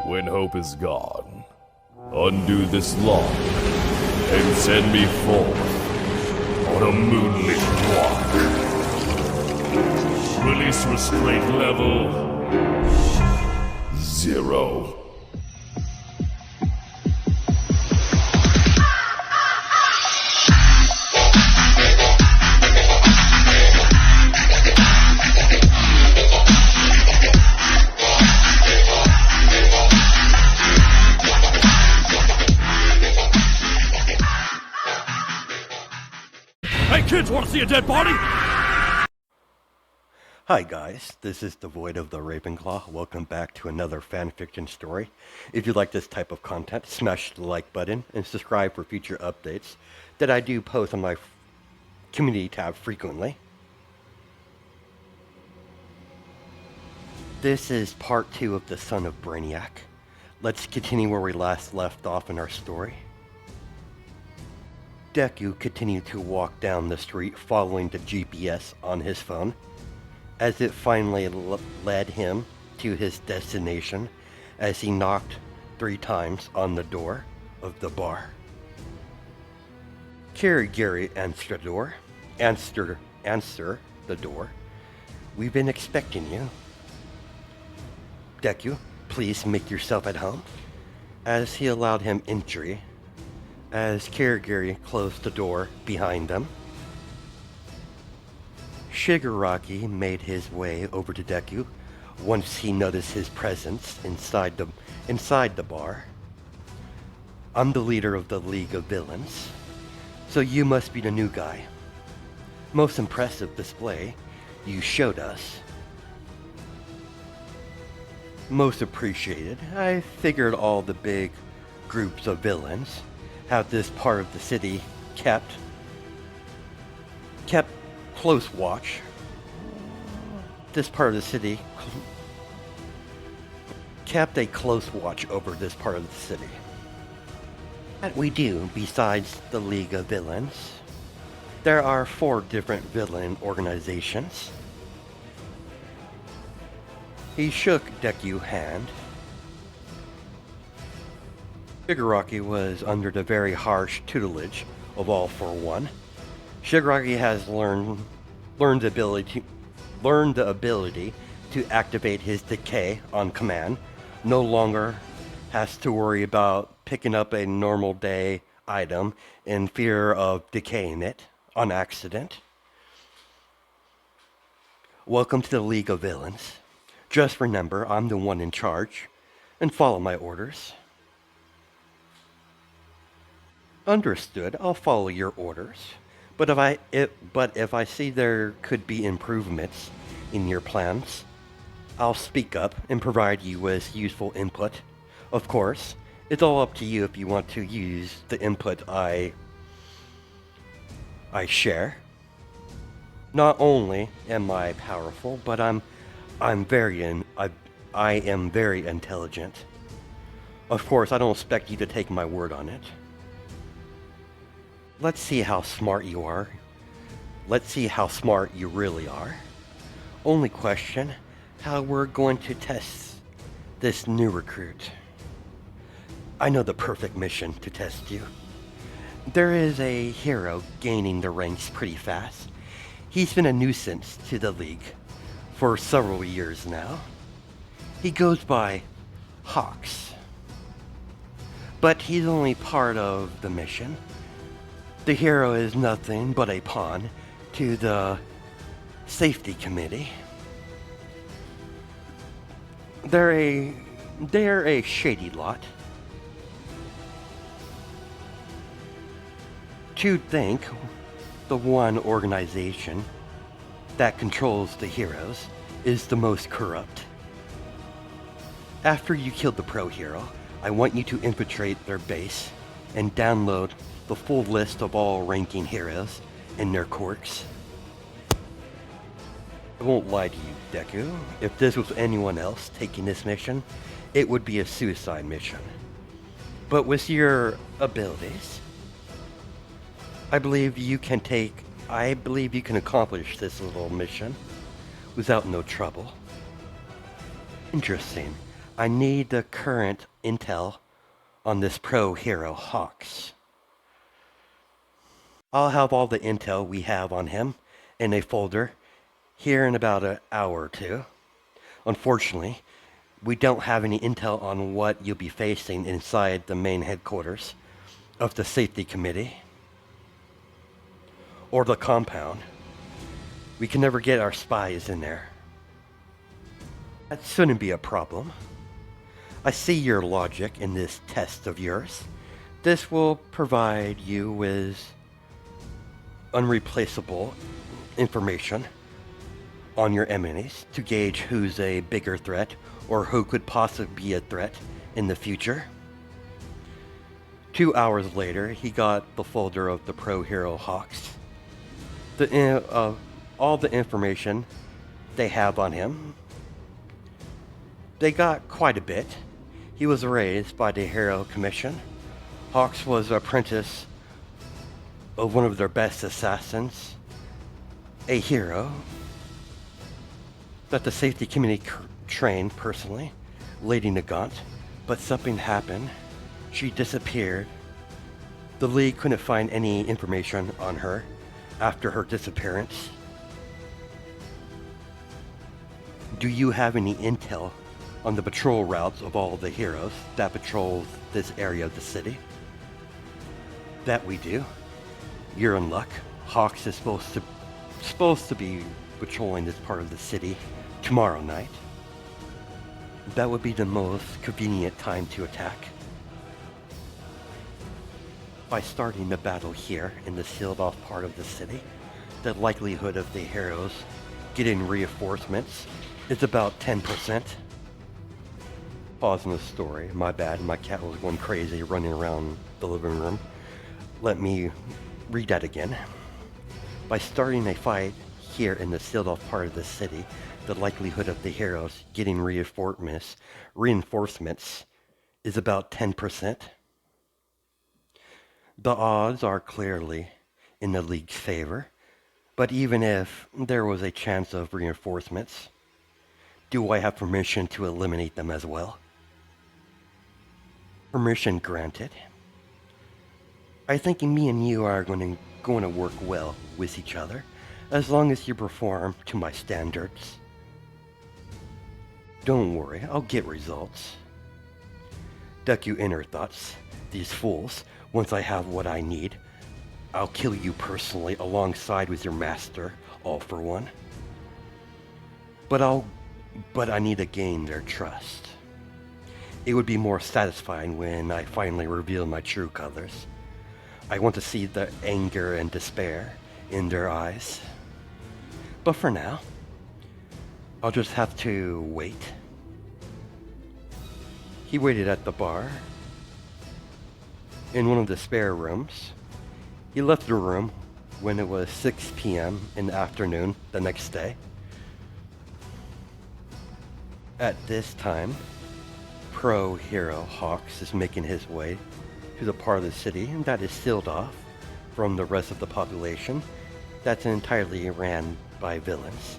When hope is gone, undo this lock and send me forth on a moonlit walk. Release restraint level 0. Hey kids, wanna see a dead body? Hi guys, this is the Void of the Ravenclaw. Welcome back to another fanfiction story. If you like this type of content, smash the like button and subscribe for future updates that I do post on my community tab frequently. This is part 2 of The Son of Brainiac. Let's continue where we last left off in our story. Deku continued to walk down the street following the GPS on his phone, as it finally led him to his destination as he knocked 3 times on the door of the bar. Gary answered the door. Answer the door. We've been expecting you. Deku, please make yourself at home. As he allowed him entry, as Kirigiri closed the door behind them. Shigaraki made his way over to Deku once he noticed his presence inside the bar. I'm the leader of the League of Villains, so you must be the new guy. Most impressive display you showed us. Most appreciated. I figured all the big groups of villains have this part of the city kept close watch. This part of the city kept a close watch over this part of the city. That we do, besides the League of Villains. There are 4 different villain organizations. He shook Deku's hand. Shigaraki was under the very harsh tutelage of All For One. Shigaraki has learned the ability to activate his decay on command. No longer has to worry about picking up a normal day item in fear of decaying it on accident. Welcome to the League of Villains. Just remember, I'm the one in charge, and follow my orders. Understood. I'll follow your orders. But if I see there could be improvements in your plans, I'll speak up and provide you with useful input. Of course, it's all up to you if you want to use the input I share. Not only am I powerful, but I am very intelligent. Of course, I don't expect you to take my word on it. Let's see how smart you are. Let's see how smart you really are. Only question, how we're going to test this new recruit. I know the perfect mission to test you. There is a hero gaining the ranks pretty fast. He's been a nuisance to the League for several years now. He goes by Hawks. But he's only part of the mission. The hero is nothing but a pawn to the safety committee. They're a shady lot. To think the one organization that controls the heroes is the most corrupt. After you kill the pro hero, I want you to infiltrate their base and download the full list of all ranking heroes and their quirks. I won't lie to you, Deku. If this was anyone else taking this mission, it would be a suicide mission. But with your abilities, I believe you can accomplish this little mission without no trouble. Interesting. I need the current intel on this pro-hero Hawks. I'll have all the intel we have on him in a folder here in about an hour or two. Unfortunately, we don't have any intel on what you'll be facing inside the main headquarters of the safety committee or the compound. We can never get our spies in there. That shouldn't be a problem. I see your logic in this test of yours. This will provide you with unreplaceable information on your enemies to gauge who's a bigger threat or who could possibly be a threat in the future. 2 hours later, he got the folder of the pro-hero Hawks. All the information they have on him. They got quite a bit. He was raised by the Hero Commission. Hawks was an apprentice of one of their best assassins, a hero that the safety committee trained personally, Lady Nagant, but something happened. She disappeared. The League couldn't find any information on her after her disappearance. Do you have any intel on the patrol routes of all the heroes that patrol this area of the city? That we do. You're in luck. Hawks is supposed to be patrolling this part of the city tomorrow night. That would be the most convenient time to attack. By starting the battle here in the sealed off part of the city, the likelihood of the heroes getting reinforcements is about 10%. Pause in the story. My bad, my cat was going crazy running around the living room. Let me read that again. By starting a fight here in the sealed off part of the city, the likelihood of the heroes getting reinforcements is about 10%. The odds are clearly in the League's favor, but even if there was a chance of reinforcements, do I have permission to eliminate them as well? Permission granted. I think me and you are going to work well with each other, as long as you perform to my standards. Don't worry, I'll get results. Duck you inner thoughts, these fools. Once I have what I need, I'll kill you personally alongside with your master, all for one. But I need to gain their trust. It would be more satisfying when I finally reveal my true colors. I want to see the anger and despair in their eyes. But for now, I'll just have to wait. He waited at the bar in one of the spare rooms. He left the room when it was 6 p.m. in the afternoon the next day. At this time, pro-hero Hawks is making his way to the part of the city that is sealed off from the rest of the population that's entirely ran by villains.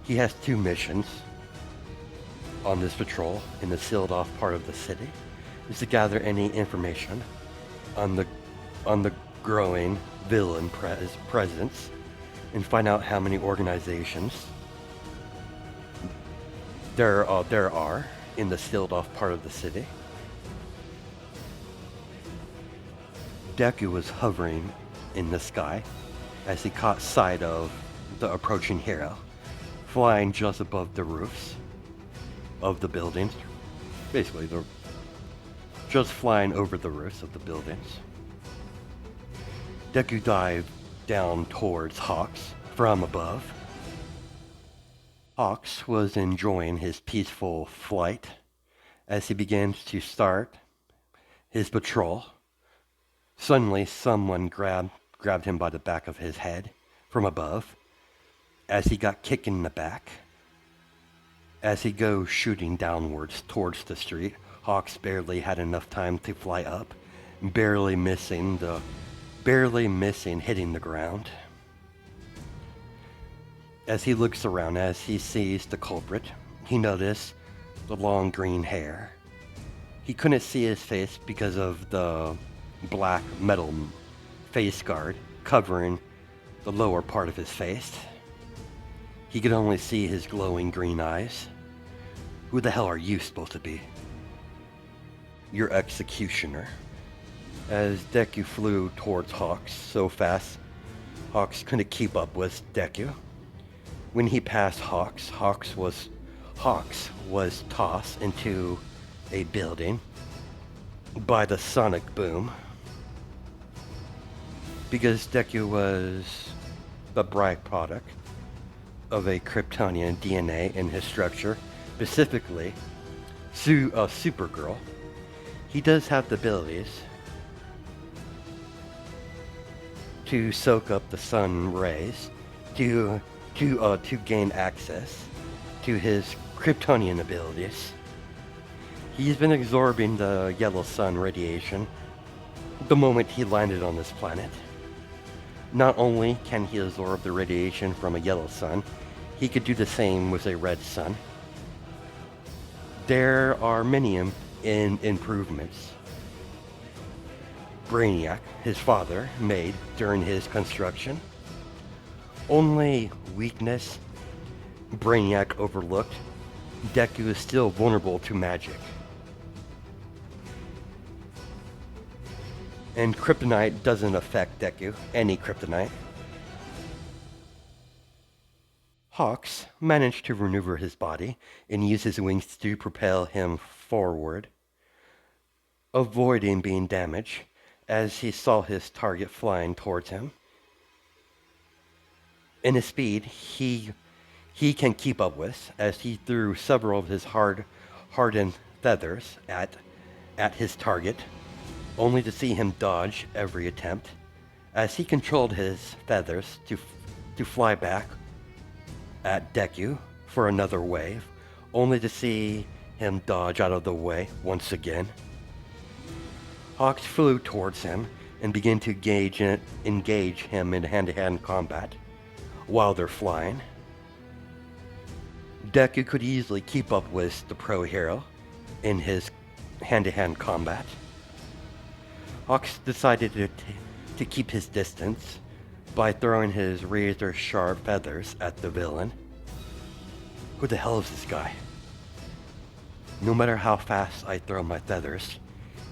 He has 2 missions on this patrol in the sealed off part of the city, is to gather any information on the growing villain presence and find out how many organizations there are in the sealed off part of the city. Deku was hovering in the sky as he caught sight of the approaching hero, flying just above the roofs of the buildings. Basically, they're just flying over the roofs of the buildings. Deku dived down towards Hawks from above. Hawks was enjoying his peaceful flight as he begins to start his patrol. Suddenly, someone grabbed him by the back of his head from above as he got kicked in the back. As he goes shooting downwards towards the street, Hawks barely had enough time to fly up, barely missing hitting the ground. As he looks around, as he sees the culprit, he notices the long green hair. He couldn't see his face because of the black metal face guard covering the lower part of his face. He could only see his glowing green eyes. Who the hell are you supposed to be? Your executioner. As Deku flew towards Hawks so fast, Hawks couldn't keep up with Deku. When he passed Hawks, Hawks was tossed into a building by the sonic boom. Because Deku was the byproduct of a Kryptonian DNA in his structure, specifically Supergirl, he does have the abilities to soak up the sun rays to gain access to his Kryptonian abilities. He's been absorbing the yellow sun radiation the moment he landed on this planet. Not only can he absorb the radiation from a yellow sun, he could do the same with a red sun. There are many improvements Brainiac, his father, made during his construction. Only weakness Brainiac overlooked, Deku is still vulnerable to magic. And kryptonite doesn't affect Deku, any kryptonite. Hawks managed to maneuver his body and use his wings to propel him forward, avoiding being damaged as he saw his target flying towards him. In his speed, he can keep up with, as he threw several of his hardened feathers at his target, only to see him dodge every attempt, as he controlled his feathers to fly back at Deku for another wave, only to see him dodge out of the way once again. Hawks flew towards him and began to engage him in hand-to-hand combat while they're flying. Deku could easily keep up with the pro hero in his hand-to-hand combat. Hawks decided to keep his distance by throwing his razor-sharp feathers at the villain. Who the hell is this guy? No matter how fast I throw my feathers,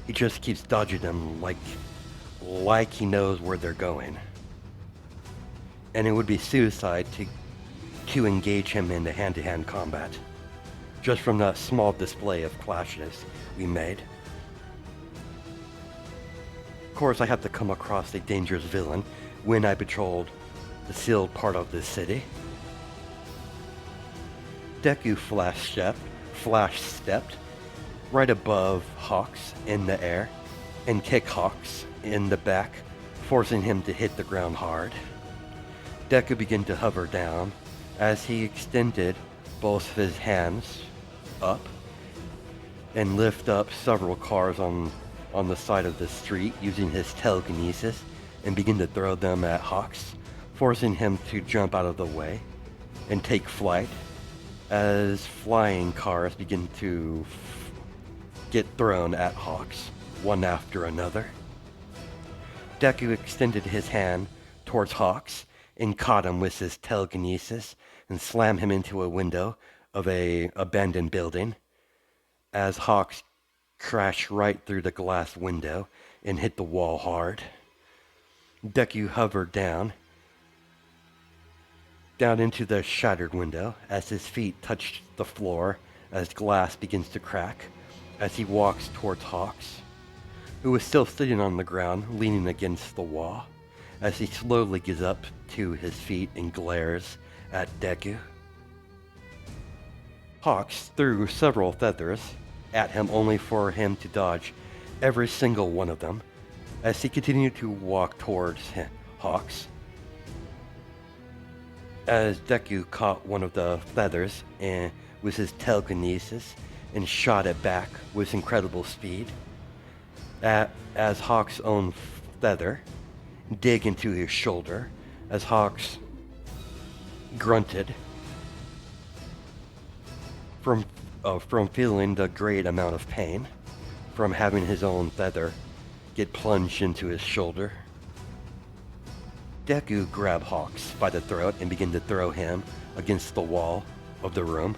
he just keeps dodging them like he knows where they're going. And it would be suicide to engage him in the hand-to-hand combat, just from the small display of clashes we made. Of course, I had to come across a dangerous villain when I patrolled the sealed part of this city. Deku flash-stepped right above Hawks in the air and kicked Hawks in the back, forcing him to hit the ground hard. Deku began to hover down as he extended both his hands up and lift up several cars on the side of the street using his telekinesis and begin to throw them at Hawks, forcing him to jump out of the way and take flight as flying cars begin to get thrown at Hawks, one after another. Deku extended his hand towards Hawks and caught him with his telekinesis and slammed him into a window of a abandoned building as Hawks crashed right through the glass window and hit the wall hard. Deku hovered down into the shattered window as his feet touched the floor as glass begins to crack as he walks towards Hawks, who is still sitting on the ground leaning against the wall, as he slowly gets up to his feet and glares at Deku. Hawks threw several feathers at him only for him to dodge every single one of them as he continued to walk towards Hawks. As Deku caught one of the feathers with his telekinesis and shot it back with incredible speed, as Hawk's own feather dig into his shoulder, as Hawks grunted from feeling the great amount of pain from having his own feather get plunged into his shoulder. Deku grabbed Hawks by the throat and began to throw him against the wall of the room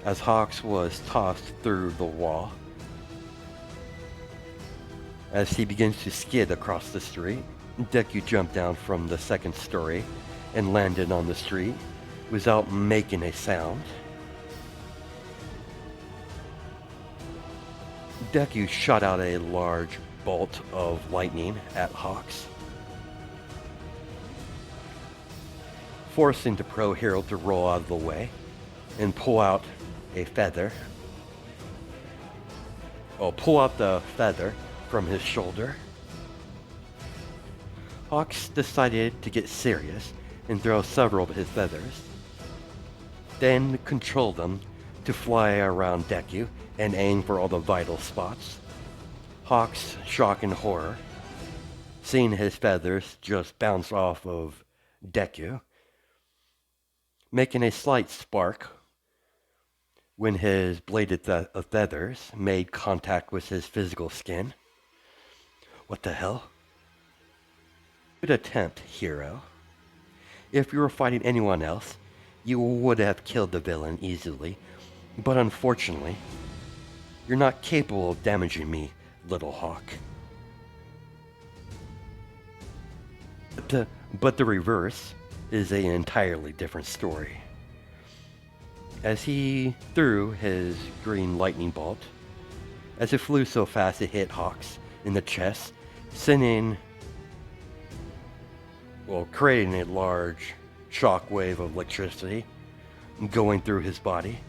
as Hawks was tossed through the wall. As he begins to skid across the street, Deku jumped down from the second story and landed on the street without making a sound. Deku shot out a large bolt of lightning at Hawks, forcing the pro hero to roll out of the way and pull out the feather from his shoulder. Hawks decided to get serious and throw several of his feathers, then control them to fly around Deku and aim for all the vital spots. Hawk's shock and horror, seeing his feathers just bounce off of Deku, making a slight spark when his bladed feathers made contact with his physical skin. What the hell? Good attempt, hero. If you were fighting anyone else, you would have killed the villain easily, but unfortunately, you're not capable of damaging me, little Hawk. But the reverse is an entirely different story. As he threw his green lightning bolt, as it flew so fast it hit Hawks in the chest, creating a large shock wave of electricity going through his body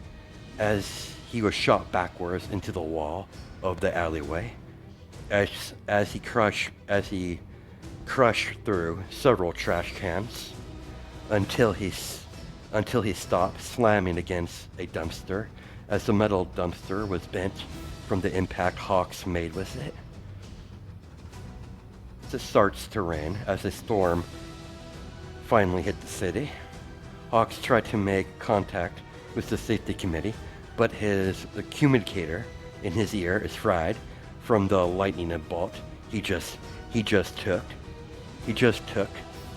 as he was shot backwards into the wall of the alleyway as he crushed through several trash cans until he stopped slamming against a dumpster as the metal dumpster was bent from the impact Hawks made with it. As it starts to rain, as a storm finally hit the city, Hawks tried to make contact with the safety committee, but the communicator in his ear is fried from the lightning bolt he just took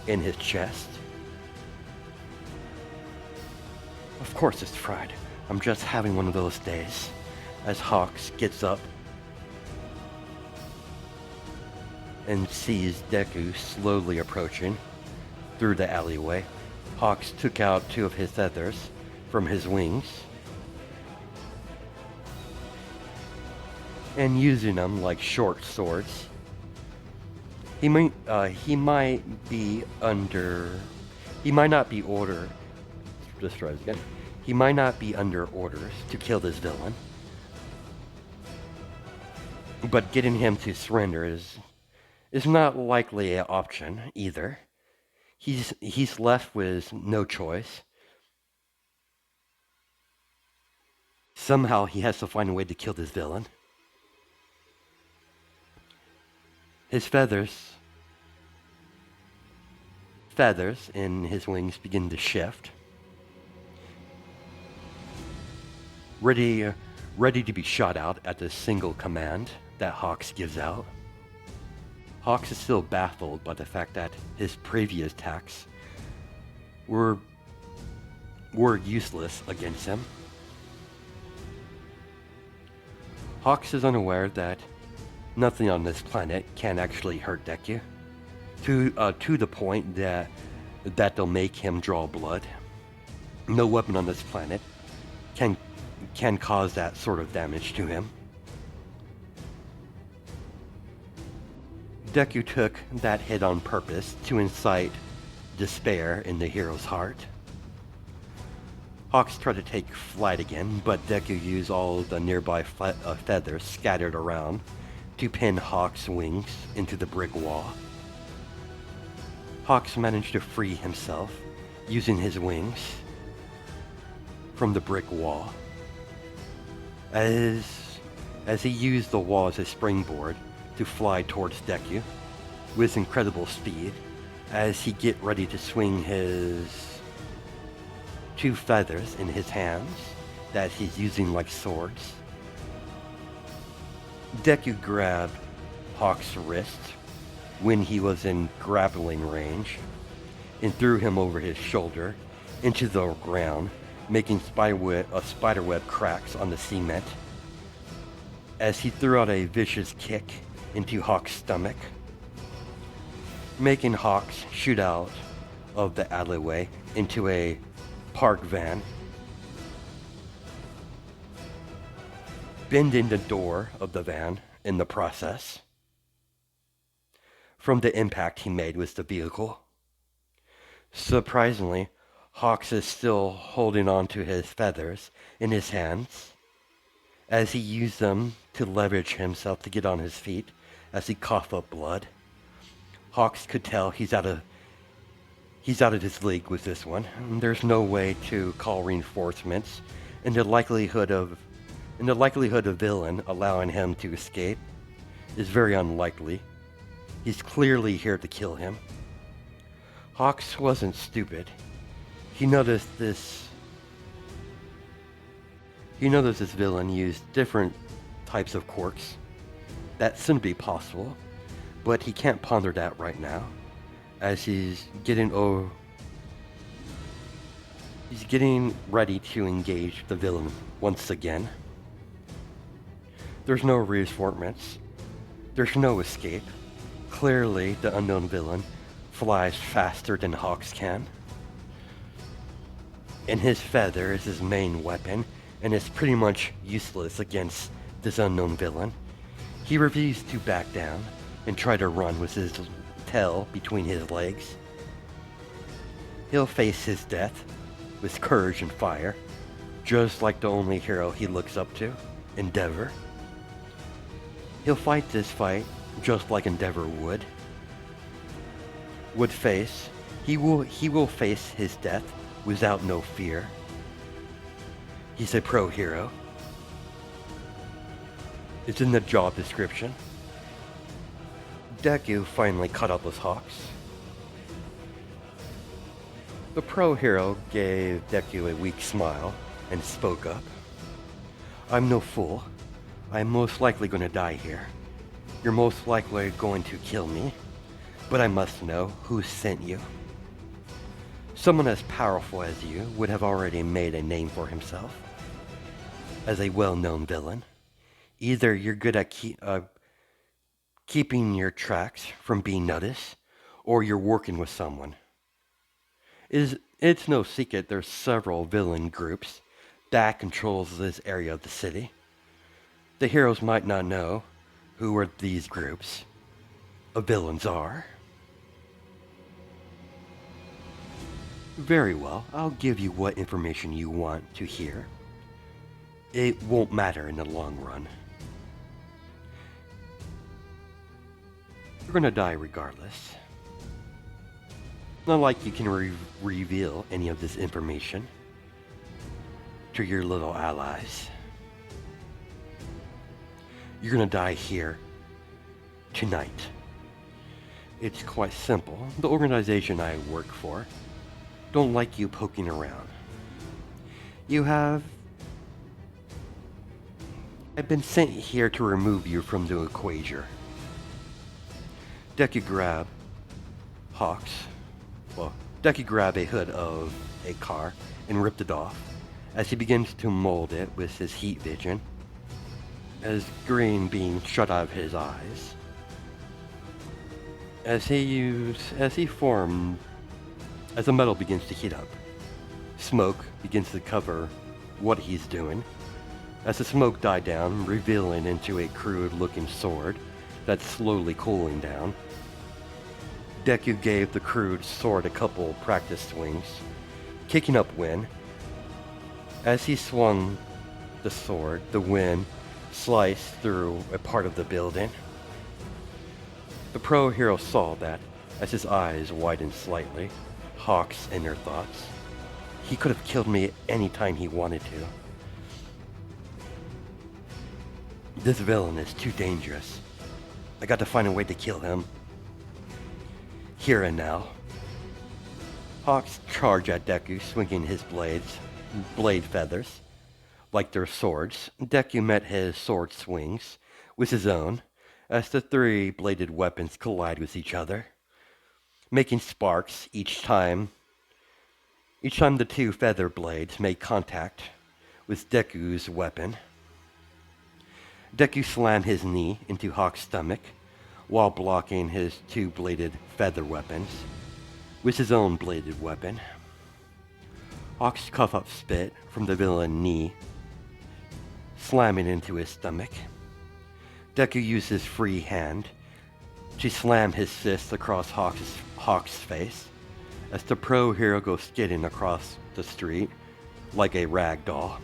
in his chest. Of course it's fried. I'm just having one of those days. As Hawks gets up and sees Deku slowly approaching through the alleyway, Hawks took out two of his feathers from his wings and using them like short swords. He might not be under orders to kill this villain, but getting him to surrender is not likely an option either. He's left with no choice. Somehow he has to find a way to kill this villain. His feathers in his wings begin to shift, ready to be shot out at the single command that Hawks gives out. Hawks is still baffled by the fact that his previous attacks were useless against him. Hawks is unaware that nothing on this planet can actually hurt Deku, to the point that they'll make him draw blood. No weapon on this planet can cause that sort of damage to him. Deku took that hit on purpose to incite despair in the hero's heart. Hawks tried to take flight again, but Deku used all the nearby feathers scattered around to pin Hawk's wings into the brick wall. Hawks managed to free himself using his wings from the brick wall. As he used the wall as a springboard to fly towards Deku with incredible speed, as he get ready to swing his two feathers in his hands that he's using like swords. Deku grabbed Hawk's wrist when he was in grappling range and threw him over his shoulder into the ground, making spiderweb cracks on the cement as he threw out a vicious kick into Hawk's stomach, making Hawks shoot out of the alleyway into a park van, bending the door of the van in the process from the impact he made with the vehicle. Surprisingly, Hawks is still holding on to his feathers in his hands as he used them to leverage himself to get on his feet as he coughed up blood. Hawks could tell he's out of his league with this one. There's no way to call reinforcements, and the likelihood of villain allowing him to escape is very unlikely. He's clearly here to kill him. Hawks wasn't stupid. He noticed this villain used different types of quirks that shouldn't be possible, but he can't ponder that right now, as he's getting ready to engage the villain once again. There's no reinforcements. There's no escape. Clearly, the unknown villain flies faster than Hawks can. And his feather is his main weapon, and is pretty much useless against this unknown villain. He refused to back down and try to run with his tail between his legs. He'll face his death with courage and fire, just like the only hero he looks up to, Endeavor. He'll fight this fight just like Endeavor would face. He will face his death without no fear. He's a pro hero. It's in the job description. Deku finally caught up with Hawks. The pro hero gave Deku a weak smile and spoke up. I'm no fool. I'm most likely going to die here. You're most likely going to kill me, but I must know who sent you. Someone as powerful as you would have already made a name for himself as a well-known villain. Either you're good at keeping your tracks from being noticed, or you're working with someone. It's no secret there's several villain groups that controls this area of the city. The heroes might not know who are these groups of villains are. Very well, I'll give you what information you want to hear. It won't matter in the long run. You're gonna die regardless. Not like you can reveal any of this information to your little allies. You're gonna die here tonight. It's quite simple. The organization I work for don't like you poking around. I've been sent here to remove you from the equation. Deku grabbed a hood of a car and ripped it off as he begins to mold it with his heat vision, as green being shot out of his eyes. As the metal begins to heat up, smoke begins to cover what he's doing. As the smoke died down, revealing into a crude-looking sword that's slowly cooling down, Deku gave the crude sword a couple practice swings, kicking up wind. As he swung the sword, the wind sliced through a part of the building. The pro hero saw that as his eyes widened slightly. Hawk's inner thoughts. He could have killed me any time he wanted to. This villain is too dangerous. I got to find a way to kill him. Here and now. Hawks charged at Deku, swinging his blade feathers. like their swords, Deku met his sword swings with his own as the three-bladed weapons collide with each other, making sparks each time the two feather blades made contact with Deku's weapon. Deku slammed his knee into Hawk's stomach while blocking his two-bladed feather weapons with his own bladed weapon. Hawk's cough up spit from the villain's knee, slamming into his stomach. Deku used his free hand to slam his fist across Hawk's face as the pro hero goes skidding across the street like a rag doll.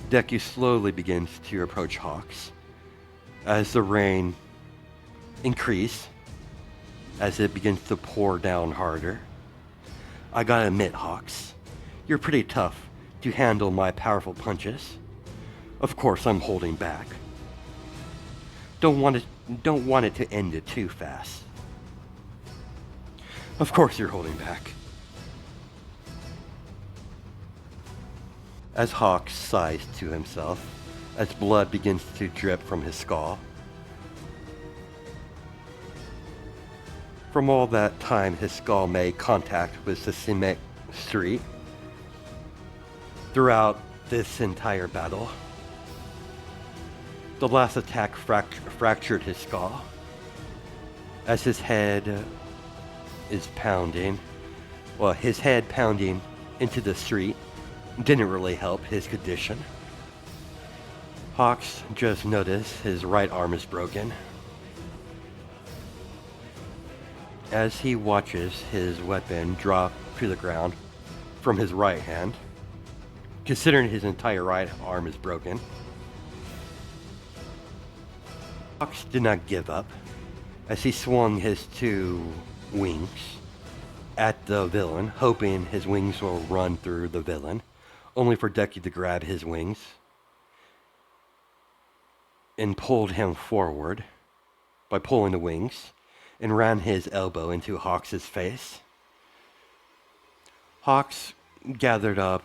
Deku slowly begins to approach Hawks as the rain increases, as it begins to pour down harder. I gotta admit, Hawks, you're pretty tough to handle my powerful punches. Of course, I'm holding back. Don't want it to end it too fast. Of course you're holding back. As Hawks sighs to himself, as blood begins to drip from his skull. From all that time his skull made contact with the cement street throughout this entire battle. The last attack fractured his skull as his head is pounding. Well, his head pounding into the street didn't really help his condition. Hawks just noticed his right arm is broken. As he watches his weapon drop to the ground from his right hand, considering his entire right arm is broken, Hawks did not give up as he swung his two wings at the villain, hoping his wings will run through the villain, only for Deku to grab his wings and pulled him forward by pulling the wings and ran his elbow into Hawks' face. Hawks gathered up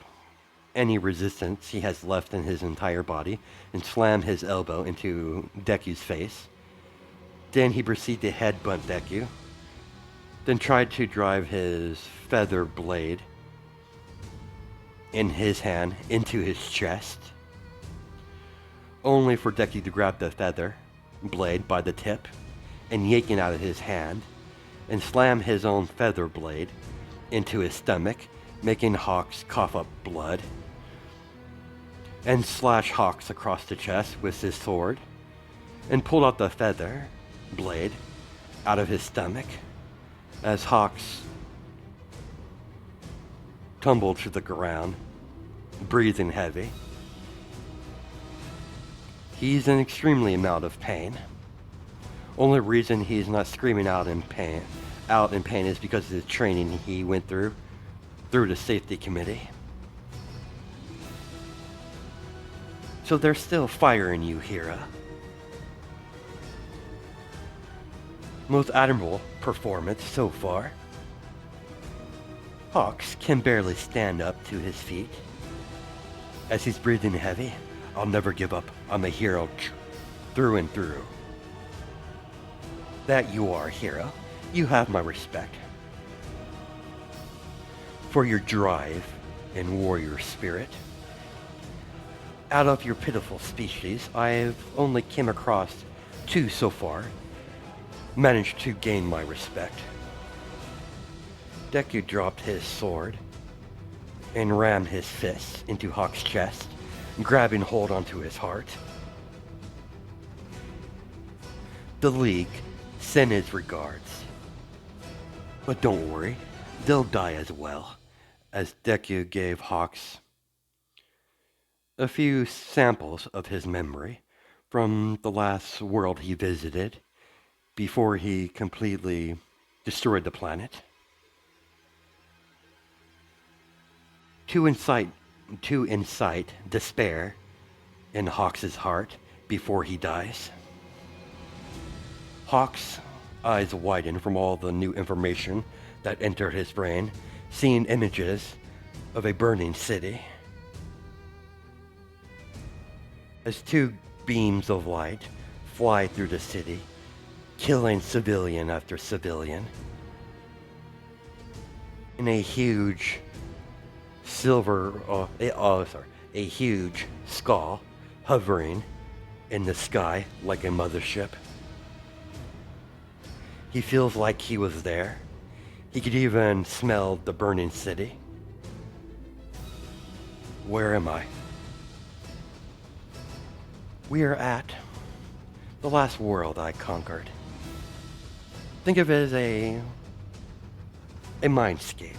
any resistance he has left in his entire body and slammed his elbow into Deku's face. Then he proceeded to headbutt Deku, then tried to drive his feather blade in his hand into his chest, only for Deku to grab the feather blade by the tip and yank it out of his hand and slam his own feather blade into his stomach, making Hawks cough up blood, and slash Hawks across the chest with his sword and pulled out the feather blade out of his stomach as Hawks tumbled to the ground, breathing heavy. He's in extremely amount of pain. Only reason he's not screaming out in pain is because of the training he went through the safety committee. So there's still fire in you, Hira. Most admirable performance so far. Hawks can barely stand up to his feet. As he's breathing heavy, I'll never give up. I'm a hero through and through. That you are, hero. You have my respect. For your drive and warrior spirit. Out of your pitiful species, I've only came across 2 so far. Managed to gain my respect. Deku dropped his sword and rammed his fist into Hawk's chest, grabbing hold onto his heart. The League send its regards. But don't worry, they'll die as well, as Deku gave Hawks a few samples of his memory from the last world he visited before he completely destroyed the planet. To incite despair in Hawks' heart before he dies. Hawks' eyes widen from all the new information that entered his brain, seeing images of a burning city. as two beams of light fly through the city, killing civilian after civilian. In a huge a huge skull hovering in the sky like a mothership. He feels like he was there. He could even smell the burning city. Where am I? We are at the last world I conquered. Think of it as a mindscape.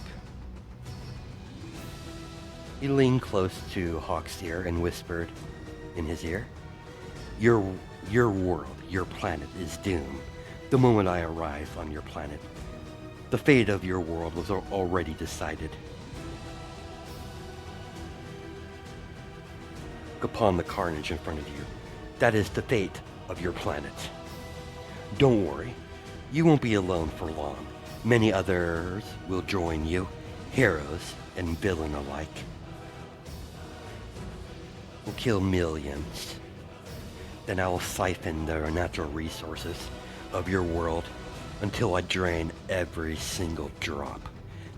He leaned close to Hawk's ear and whispered in his ear, Your world, your planet is doomed. The moment I arrive on your planet, the fate of your world was already decided. Look upon the carnage in front of you. That is the fate of your planet. Don't worry, you won't be alone for long. Many others will join you, heroes and villain alike. We'll kill millions. Then I will siphon the natural resources of your world until I drain every single drop.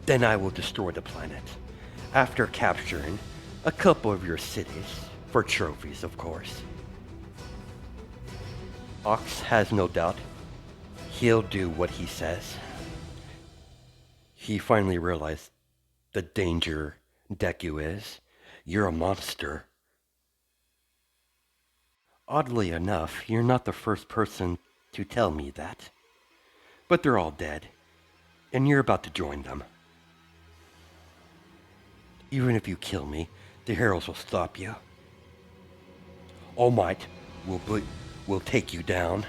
Then I will destroy the planet, after capturing a couple of your cities, for trophies of course. Ox has no doubt he'll do what he says. He finally realized the danger Deku is. You're a monster. Oddly enough, you're not the first person to tell me that. But they're all dead, and you're about to join them. Even if you kill me, the heroes will stop you. All Might will take you down.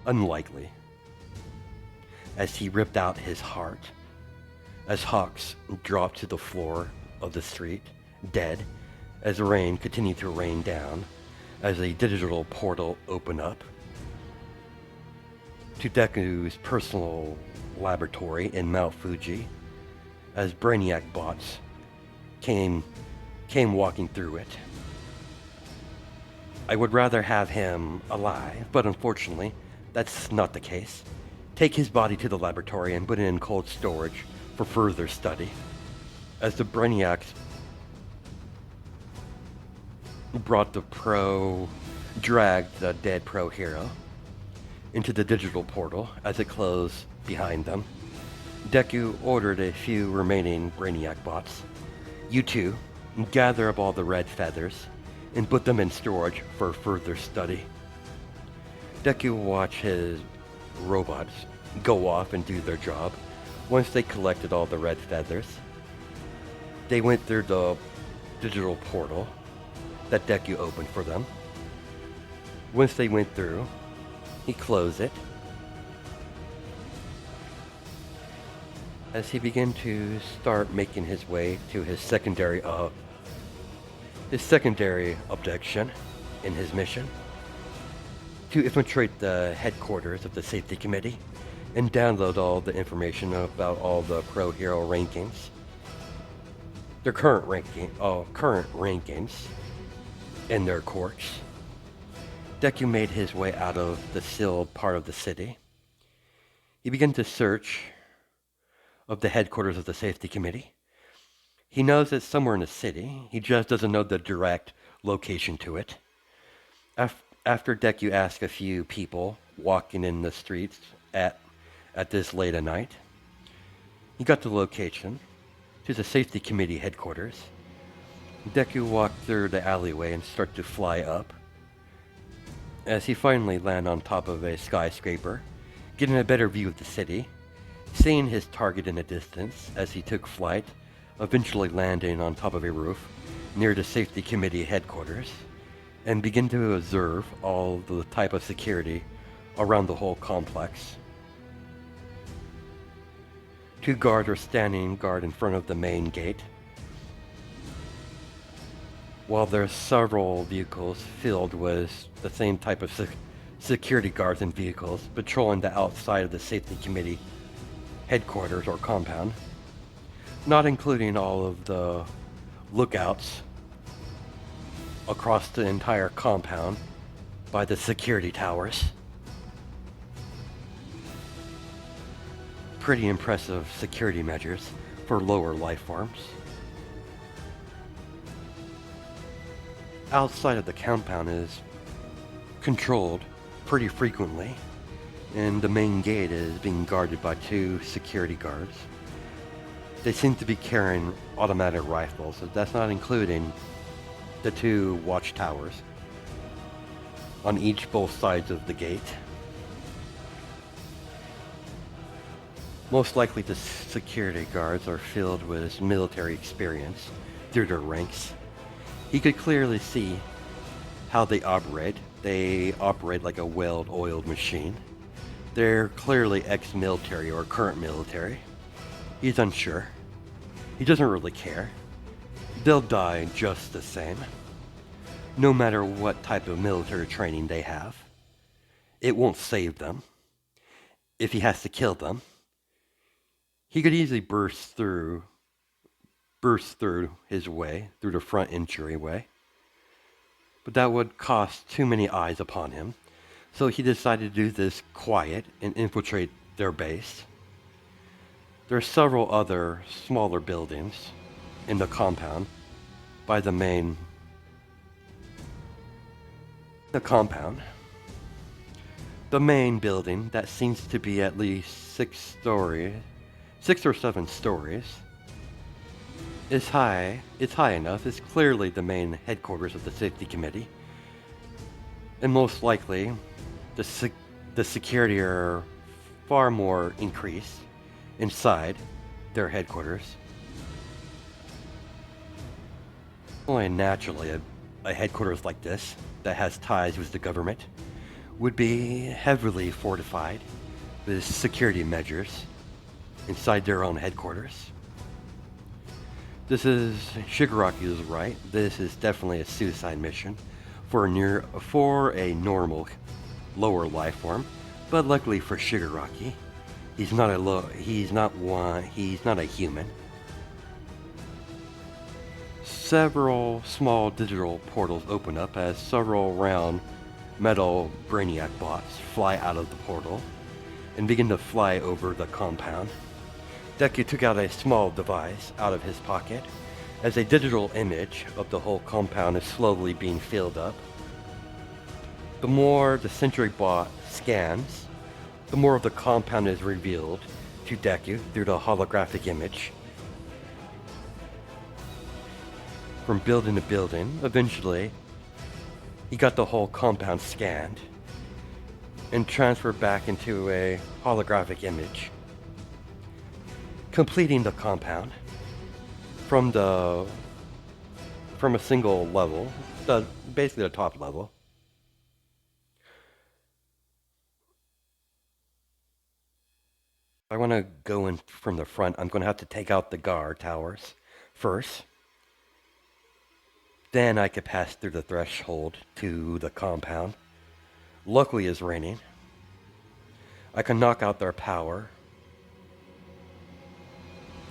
Unlikely. As he ripped out his heart, as Hawks dropped to the floor of the street, dead, as rain continued to rain down, as a digital portal opened up to Deku's personal laboratory in Mount Fuji, as brainiac bots came walking through it. I would rather have him alive, but unfortunately, that's not the case. Take his body to the laboratory and put it in cold storage for further study. As the brainiacs dragged the dead pro hero into the digital portal as it closed behind them. Deku ordered a few remaining brainiac bots. You two, gather up all the red feathers and put them in storage for further study. Deku watched his robots go off and do their job. Once they collected all the red feathers, they went through the digital portal that Deku opened for them. Once they went through, he closed it. As he began to start making his way to his secondary objective in his mission, to infiltrate the headquarters of the safety committee and download all the information about all the pro hero rankings, their current rankings in their courts. Deku made his way out of the sealed part of the city. He began to search of the headquarters of the safety committee. He knows it's somewhere in the city. He just doesn't know the direct location to it. After Deku asked a few people walking in the streets at this late at night, he got the location to the safety committee headquarters. Deku walked through the alleyway and started to fly up. As he finally landed on top of a skyscraper, getting a better view of the city, seeing his target in the distance as he took flight, eventually landing on top of a roof near the safety committee headquarters, and begin to observe all the type of security around the whole complex. 2 guards are standing guard in front of the main gate, while there are several vehicles filled with the same type of security guards and vehicles patrolling the outside of the safety committee headquarters or compound, not including all of the lookouts across the entire compound by the security towers. Pretty impressive security measures for lower life forms. Outside of the compound is controlled pretty frequently, and the main gate is being guarded by 2 security guards. They seem to be carrying automatic rifles, so that's not including the 2 watchtowers on both sides of the gate. Most likely the security guards are filled with military experience through their ranks. He could clearly see how they operate. They operate like a well-oiled machine. They're clearly ex-military or current military. He's unsure. He doesn't really care. They'll die just the same, no matter what type of military training they have. It won't save them. If he has to kill them, he could easily burst through his way, through the front entryway. But that would cost too many eyes upon him, so he decided to do this quiet and infiltrate their base. There are several other smaller buildings in the compound by the compound. The main building that seems to be at least 6 or 7 stories. It's high enough. It's clearly the main headquarters of the safety committee. And most likely, the security are far more increased inside their headquarters. Only naturally, a headquarters like this, that has ties with the government, would be heavily fortified with security measures inside their own headquarters. Shigaraki is right. This is definitely a suicide mission for a normal lower life form, but luckily for Shigaraki, he's not a human. Several small digital portals open up as several round metal brainiac bots fly out of the portal and begin to fly over the compound. Deku took out a small device out of his pocket as a digital image of the whole compound is slowly being filled up. The more the sentry bot scans, the more of the compound is revealed to Deku through the holographic image. From building to building, eventually, he got the whole compound scanned and transferred back into a holographic image, completing the compound from a single level, basically the top level. If I want to go in from the front, I'm going to have to take out the guard towers first. Then I could pass through the threshold to the compound. Luckily it's raining. I can knock out their power,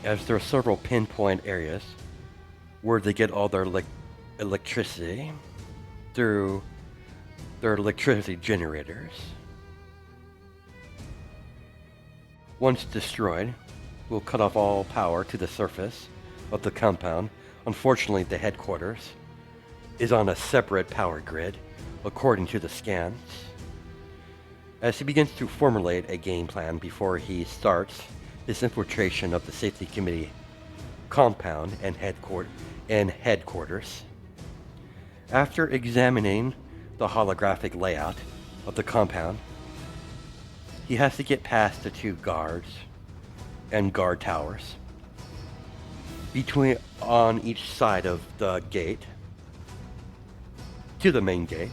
as there are several pinpoint areas where they get all their electricity through their electricity generators. Once destroyed, we'll cut off all power to the surface of the compound. Unfortunately, the headquarters is on a separate power grid, according to the scans. As he begins to formulate a game plan before he starts his infiltration of the safety committee compound and headquarters. After examining the holographic layout of the compound, he has to get past the 2 guards and guard towers on each side of the gate to the main gate.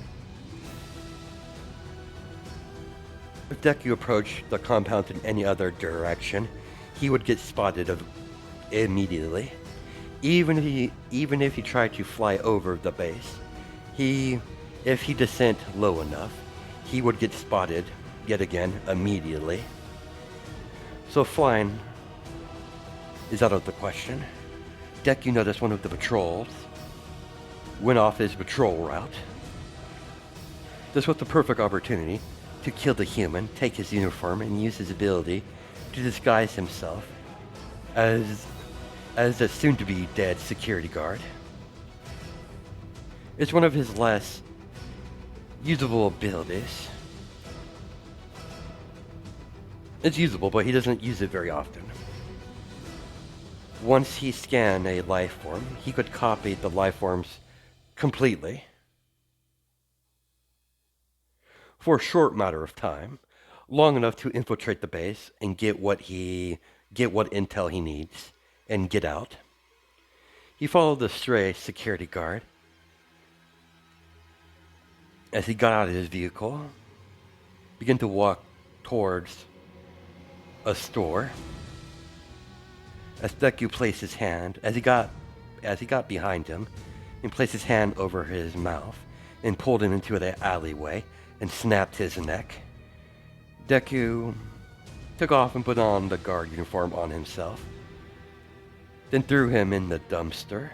If Deku approached the compound in any other direction, he would get spotted immediately. Even if he tried to fly over the base, if he descent low enough, he would get spotted yet again immediately. So flying is out of the question. Deku noticed one of the patrols went off his patrol route. This was the perfect opportunity to kill the human, take his uniform, and use his ability to disguise himself as a soon-to-be dead security guard. It's one of his less usable abilities. It's usable, but he doesn't use it very often. Once he scanned a life form, he could copy the life forms completely for a short matter of time, long enough to infiltrate the base and get what intel he needs and get out. He followed the stray security guard as he got out of his vehicle, began to walk towards a store. As Deku placed his hand, as he got behind him, and placed his hand over his mouth and pulled him into the alleyway and snapped his neck, Deku took off and put on the guard uniform on himself, then threw him in the dumpster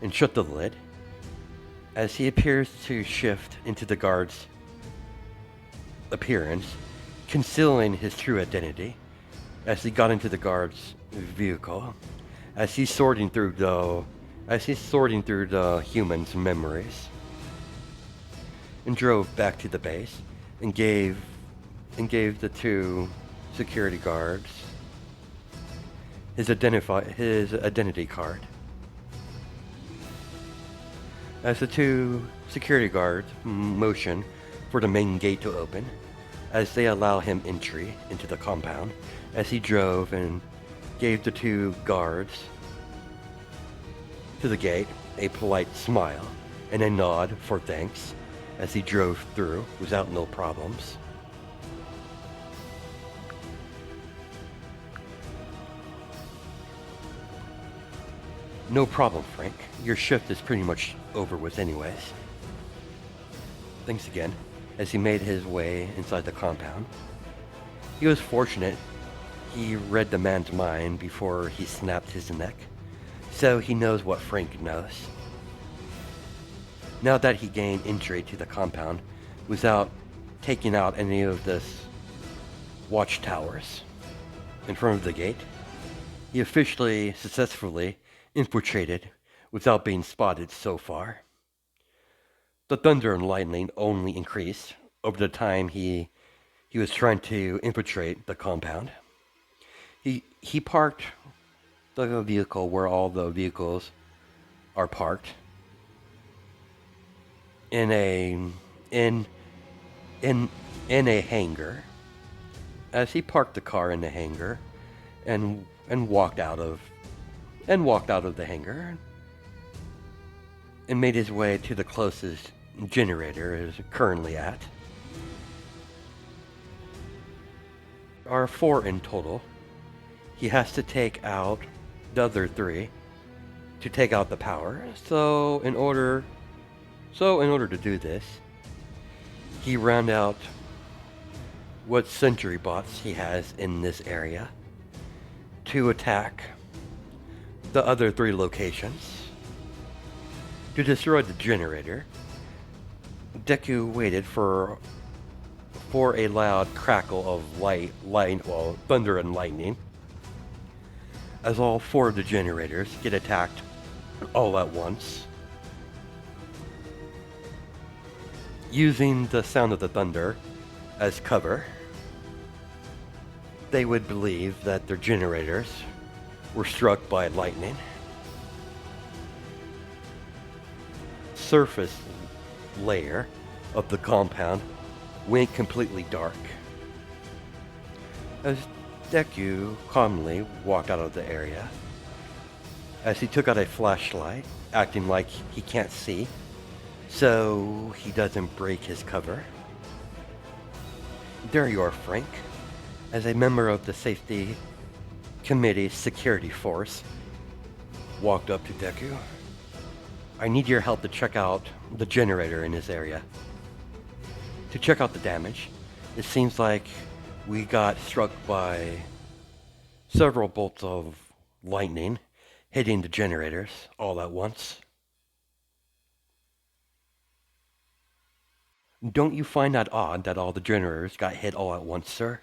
and shut the lid. As he appears to shift into the guard's appearance, concealing his true identity, as he got into the guard's vehicle, as he's sorting through the human's memories, and drove back to the base and gave the two security guards his identity card. As the two security guards motion for the main gate to open, as they allow him entry into the compound, as he drove and gave the two guards to the gate a polite smile and a nod for thanks as he drove through without no problems. No problem, Frank. Your shift is pretty much over with anyways. Thanks again. As he made his way inside the compound, he was fortunate he read the man's mind before he snapped his neck, so he knows what Frank knows. Now that he gained entry to the compound without taking out any of the watchtowers in front of the gate, he officially successfully infiltrated without being spotted so far. The thunder and lightning only increased over the time he was trying to infiltrate the compound. He parked the vehicle where all the vehicles are parked in a hangar. As he parked the car in the hangar and walked out of the hangar and made his way to the closest generator is currently at. There are 4 in total. He has to take out the other 3 to take out the power. So in order to do this, he round out what sentry bots he has in this area to attack the other 3 locations. To destroy the generator, Deku waited for a loud crackle of thunder and lightning, as all 4 of the generators get attacked all at once. Using the sound of the thunder as cover, they would believe that their generators were struck by lightning. Surface layer of the compound went completely dark. As Deku calmly walked out of the area, as he took out a flashlight, acting like he can't see, so he doesn't break his cover. There you are, Frank. As a member of the Safety Committee's security force walked up to Deku. I need your help to check out the generator in this area. To check out the damage, it seems like we got struck by several bolts of lightning hitting the generators all at once. Don't you find that odd that all the generators got hit all at once, sir?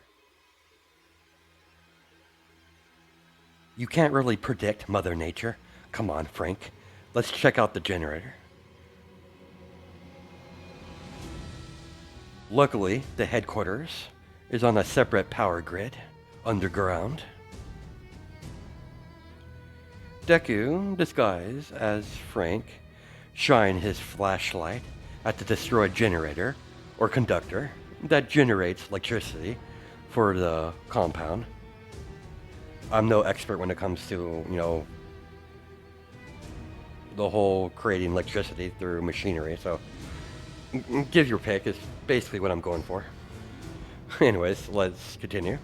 You can't really predict Mother Nature. Come on, Frank. Let's check out the generator. Luckily, the headquarters is on a separate power grid, underground. Deku, disguised as Frank, shine his flashlight at the destroyed generator, or conductor, that generates electricity for the compound. I'm no expert when it comes to, the whole creating electricity through machinery, so give your pick is basically what I'm going for. Anyways, let's continue.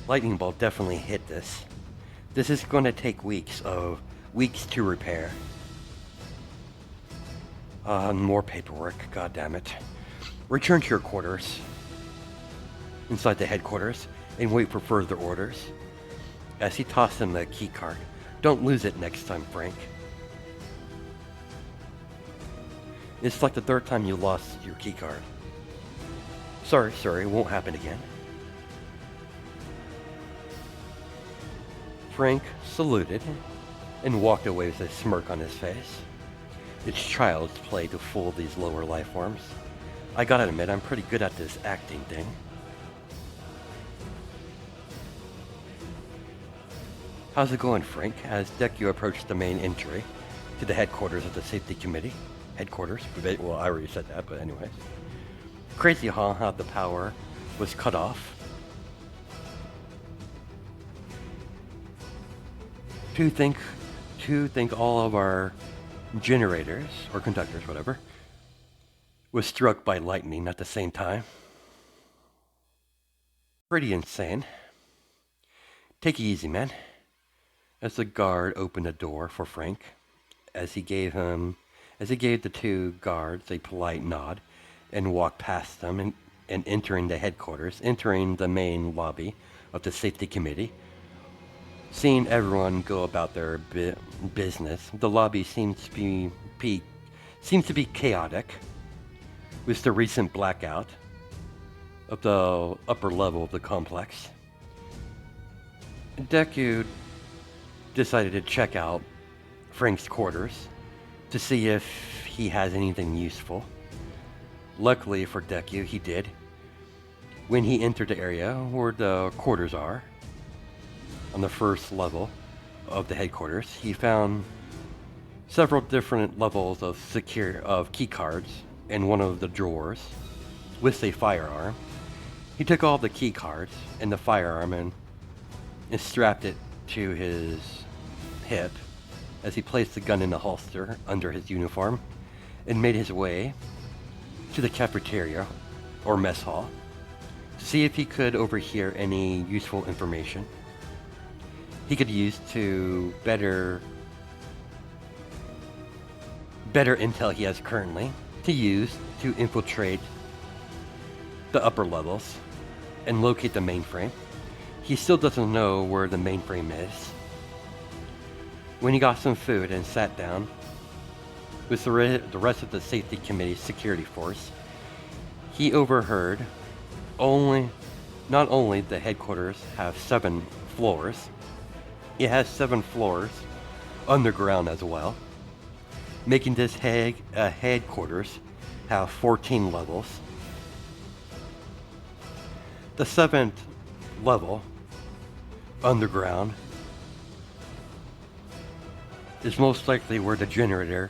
Lightning bolt definitely hit this. This is going to take weeks to repair. More paperwork, god damn it. Return to your quarters, inside the headquarters, and wait for further orders. As he tossed him the key card. Don't lose it next time, Frank. It's like the third time you lost your key card. Sorry, it won't happen again. Frank saluted and walked away with a smirk on his face. It's child's play to fool these lower life forms. I gotta admit, I'm pretty good at this acting thing. How's it going, Frank? As Deku approached the main entry to the headquarters of the safety committee. Headquarters? Well, I already said that, but anyways. Crazy, huh? How the power was cut off. To think all of our generators, or conductors, whatever, was struck by lightning at the same time. Pretty insane. Take it easy, man. As the guard opened the door for Frank, as he gave the two guards a polite nod and walked past them and entering the headquarters, entering the main lobby of the safety committee. Seeing everyone go about their business, the lobby seems to be chaotic, with the recent blackout of the upper level of the complex. Deku decided to check out Frank's quarters to see if he has anything useful. Luckily for Deku, he did. When he entered the area where the quarters are, on the first level of the headquarters, he found several different levels of key cards in one of the drawers with a firearm. He took all the key cards and the firearm and strapped it to his hip as he placed the gun in the holster under his uniform and made his way to the cafeteria or mess hall to see if he could overhear any useful information he could use to better intel he has currently to use to infiltrate the upper levels and locate the mainframe. He still doesn't know where the mainframe is. When he got some food and sat down with the rest of the safety committee's security force, he overheard not only the headquarters have 7 floors, it has 7 floors underground as well, making this headquarters have 14 levels. The 7th level underground is most likely where the generator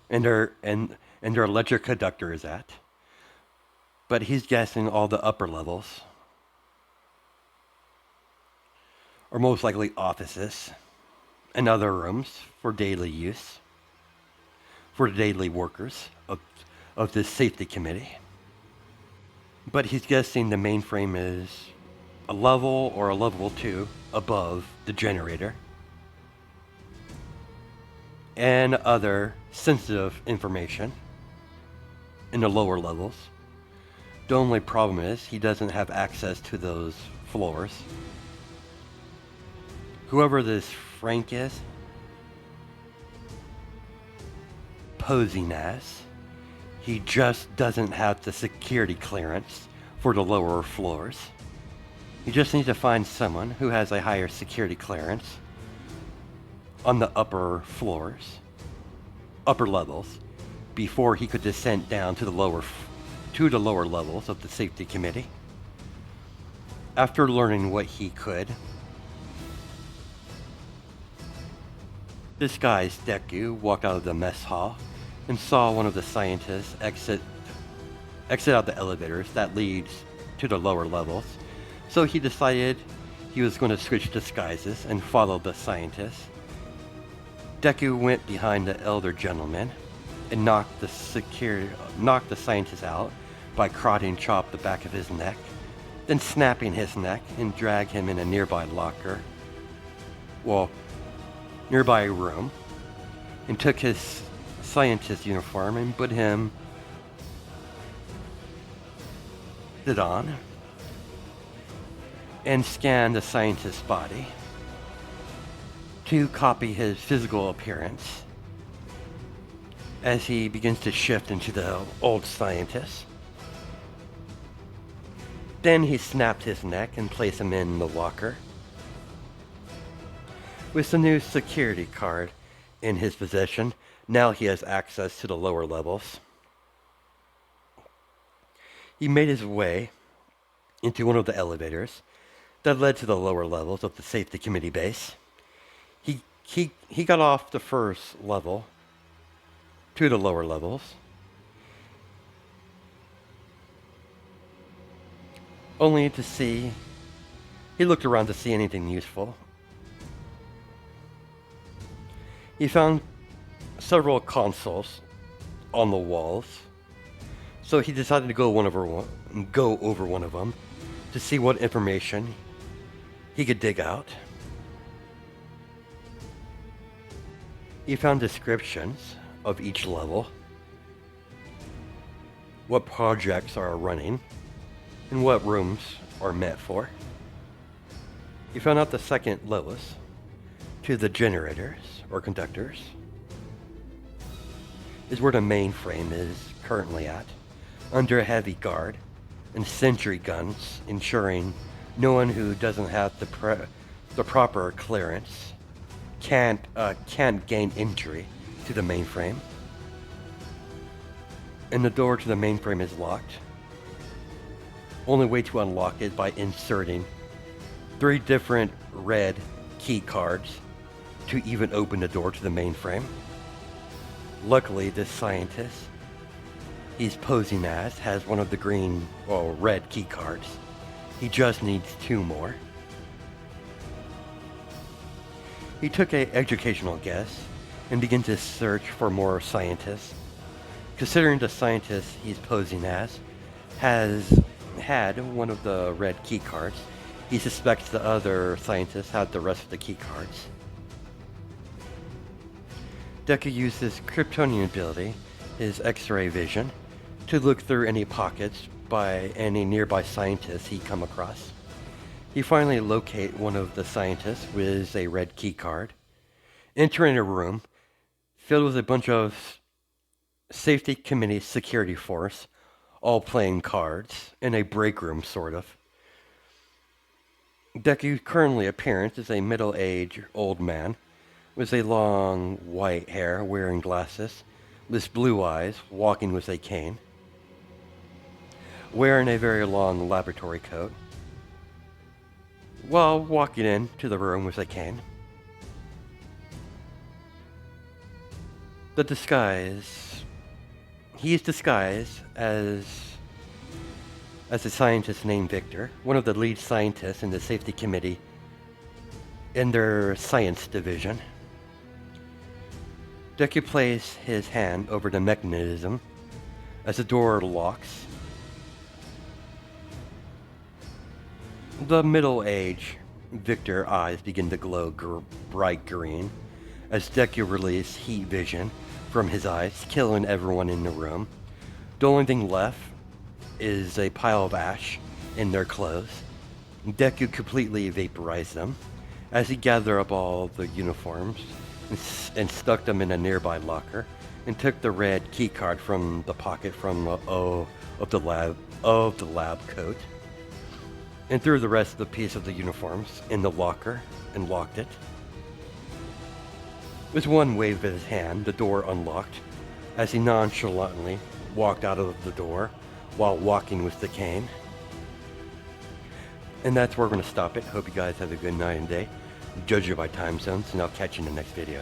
and their electric conductor is at. But he's guessing all the upper levels are most likely offices and other rooms for daily use for the daily workers of this safety committee. But he's guessing the mainframe is a level or a level 2 above the generator and other sensitive information in the lower levels. The only problem is he doesn't have access to those floors. Whoever this Frank is, posing as, he just doesn't have the security clearance for the lower floors. He just needs to find someone who has a higher security clearance on the upper floors, upper levels, before he could descend down to the lower levels of the safety committee. After learning what he could, disguised Deku walked out of the mess hall and saw one of the scientists exit out the elevators that leads to the lower levels. So he decided he was going to switch disguises and follow the scientist. Deku went behind the elder gentleman and knocked the scientist out by karate chop the back of his neck, then snapping his neck and dragged him in a nearby room, and took his scientist uniform and put it on and scanned the scientist's body to copy his physical appearance as he begins to shift into the old scientist. Then he snapped his neck and placed him in the locker. With the new security card in his possession, now he has access to the lower levels. He made his way into one of the elevators that led to the lower levels of the safety committee base. He got off the first level to the lower levels, only to see, he looked around to see anything useful. He found several consoles on the walls, so he decided to go over one of them to see what information he could dig out. He found descriptions of each level, what projects are running, and what rooms are meant for. He found out the second lowest to the generators or conductors is where the mainframe is currently at, under a heavy guard and sentry guns, ensuring no one who doesn't have the proper clearance can't gain entry to the mainframe. And the door to the mainframe is locked. Only way to unlock it by inserting 3 different red key cards to even open the door to the mainframe. Luckily, this scientist he's posing as has one of the red key cards. He just needs 2 more. He took an educational guess and began to search for more scientists. Considering the scientist he's posing as has had one of the red key cards, he suspects the other scientists had the rest of the key cards. Deku used his Kryptonian ability, his X-ray vision, to look through any pockets by any nearby scientists he come across. He finally locates one of the scientists with a red key card, entering a room filled with a bunch of safety committee security force, all playing cards, in a break room, sort of. Deku's currently appearance is a middle-aged old man with a long white hair, wearing glasses, with blue eyes, walking with a cane, wearing a very long laboratory coat, while walking into the room with a cane. He is disguised as a scientist named Victor, one of the lead scientists in the safety committee in their science division. Deku places his hand over the mechanism as the door locks. The middle-aged Victor eyes begin to glow bright green as Deku releases heat vision from his eyes, killing everyone in the room. The only thing left is a pile of ash in their clothes. Deku completely vaporized them as he gathered up all the uniforms and stuck them in a nearby locker and took the red key card from the pocket from the lab coat and threw the rest of the piece of the uniforms in the locker and locked it. With one wave of his hand, the door unlocked as he nonchalantly walked out of the door while walking with the cane. And that's where we're going to stop it. Hope you guys have a good night and day. Judge it by time zones, and I'll catch you in the next video.